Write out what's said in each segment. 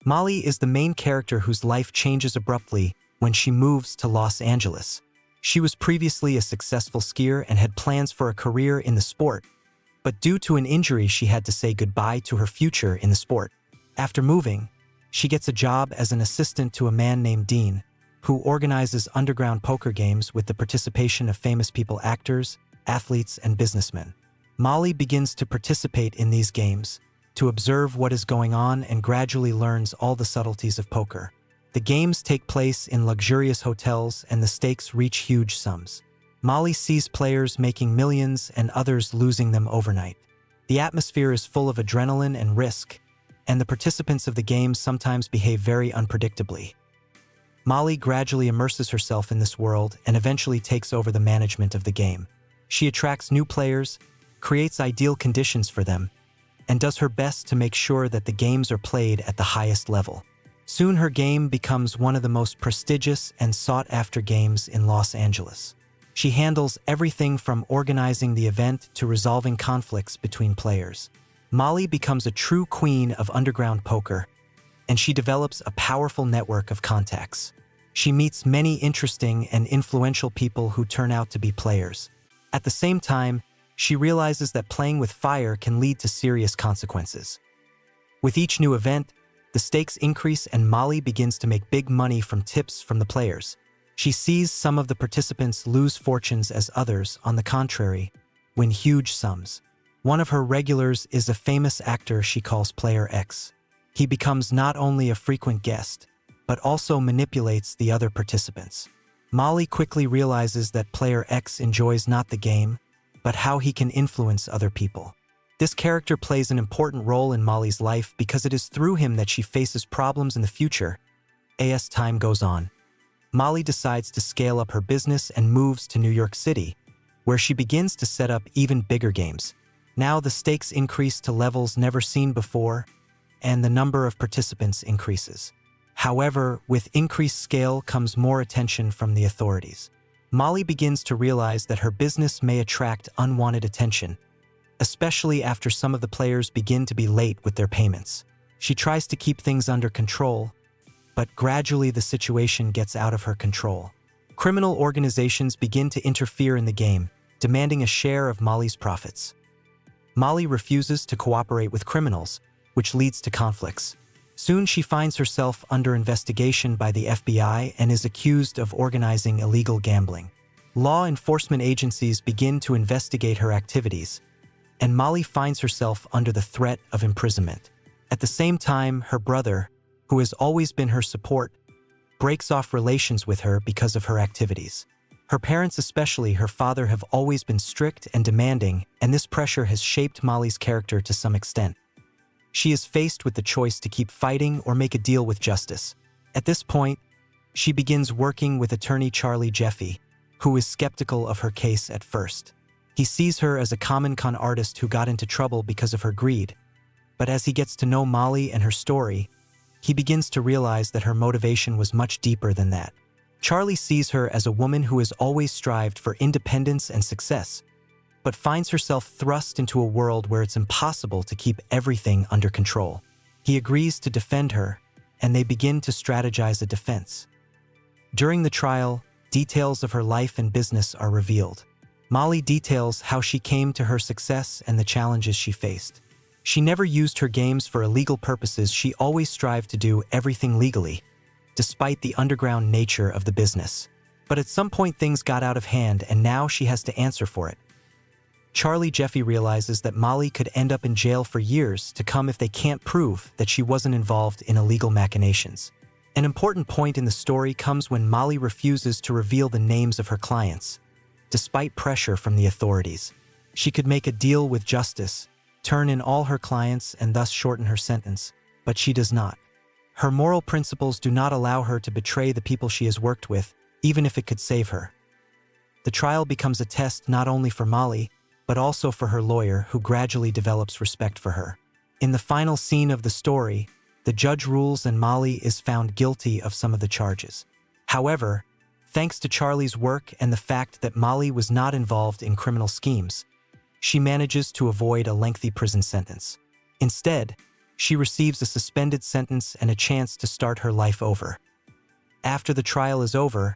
Molly is the main character whose life changes abruptly when she moves to Los Angeles. She was previously a successful skier and had plans for a career in the sport, but due to an injury she had to say goodbye to her future in the sport. After moving, she gets a job as an assistant to a man named Dean, who organizes underground poker games with the participation of famous people, actors, athletes, and businessmen. Molly begins to participate in these games, to observe what is going on, and gradually learns all the subtleties of poker. The games take place in luxurious hotels and the stakes reach huge sums. Molly sees players making millions and others losing them overnight. The atmosphere is full of adrenaline and risk, and the participants of the games sometimes behave very unpredictably. Molly gradually immerses herself in this world and eventually takes over the management of the game. She attracts new players, creates ideal conditions for them, and does her best to make sure that the games are played at the highest level. Soon her game becomes one of the most prestigious and sought-after games in Los Angeles. She handles everything from organizing the event to resolving conflicts between players. Molly becomes a true queen of underground poker, and she develops a powerful network of contacts. She meets many interesting and influential people who turn out to be players. At the same time, she realizes that playing with fire can lead to serious consequences. With each new event, the stakes increase and Molly begins to make big money from tips from the players. She sees some of the participants lose fortunes as others, on the contrary, win huge sums. One of her regulars is a famous actor she calls Player X. He becomes not only a frequent guest, but also manipulates the other participants. Molly quickly realizes that Player X enjoys not the game, but how he can influence other people. This character plays an important role in Molly's life because it is through him that she faces problems in the future. As time goes on, Molly decides to scale up her business and moves to New York City, where she begins to set up even bigger games. Now the stakes increase to levels never seen before, and the number of participants increases. However, with increased scale comes more attention from the authorities. Molly begins to realize that her business may attract unwanted attention, especially after some of the players begin to be late with their payments. She tries to keep things under control, but gradually the situation gets out of her control. Criminal organizations begin to interfere in the game, demanding a share of Molly's profits. Molly refuses to cooperate with criminals, which leads to conflicts. Soon she finds herself under investigation by the FBI and is accused of organizing illegal gambling. Law enforcement agencies begin to investigate her activities, and Molly finds herself under the threat of imprisonment. At the same time, her brother, who has always been her support, breaks off relations with her because of her activities. Her parents, especially her father, have always been strict and demanding, and this pressure has shaped Molly's character to some extent. She is faced with the choice to keep fighting or make a deal with justice. At this point, she begins working with attorney Charlie Jeffy, who is skeptical of her case at first. He sees her as a common con artist who got into trouble because of her greed. But as he gets to know Molly and her story, he begins to realize that her motivation was much deeper than that. Charlie sees her as a woman who has always strived for independence and success, but finds herself thrust into a world where it's impossible to keep everything under control. He agrees to defend her, and they begin to strategize a defense. During the trial, details of her life and business are revealed. Molly details how she came to her success and the challenges she faced. She never used her games for illegal purposes. She always strived to do everything legally, despite the underground nature of the business. But at some point things got out of hand, and now she has to answer for it. Charlie Jeffy realizes that Molly could end up in jail for years to come if they can't prove that she wasn't involved in illegal machinations. An important point in the story comes when Molly refuses to reveal the names of her clients, despite pressure from the authorities. She could make a deal with justice, turn in all her clients, and thus shorten her sentence, but she does not. Her moral principles do not allow her to betray the people she has worked with, even if it could save her. The trial becomes a test not only for Molly, but also for her lawyer, who gradually develops respect for her. In the final scene of the story, the judge rules and Molly is found guilty of some of the charges. However, thanks to Charlie's work and the fact that Molly was not involved in criminal schemes, she manages to avoid a lengthy prison sentence. Instead, She receives a suspended sentence and a chance to start her life over. After the trial is over,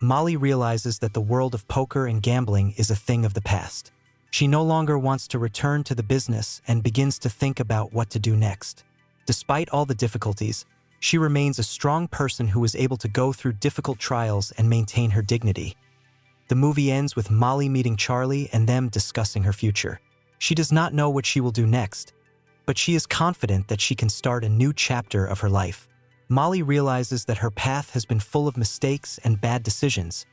Molly realizes that the world of poker and gambling is a thing of the past. She no longer wants to return to the business and begins to think about what to do next. Despite all the difficulties, she remains a strong person who is able to go through difficult trials and maintain her dignity. The movie ends with Molly meeting Charlie and them discussing her future. She does not know what she will do next, but she is confident that she can start a new chapter of her life. Molly realizes that her path has been full of mistakes and bad decisions,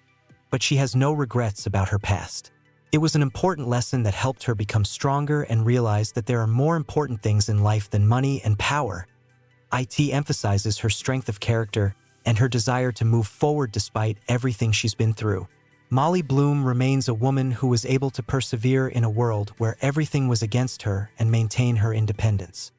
but she has no regrets about her past. It was an important lesson that helped her become stronger and realize that there are more important things in life than money and power. It emphasizes her strength of character and her desire to move forward despite everything she's been through. Molly Bloom remains a woman who was able to persevere in a world where everything was against her and maintain her independence.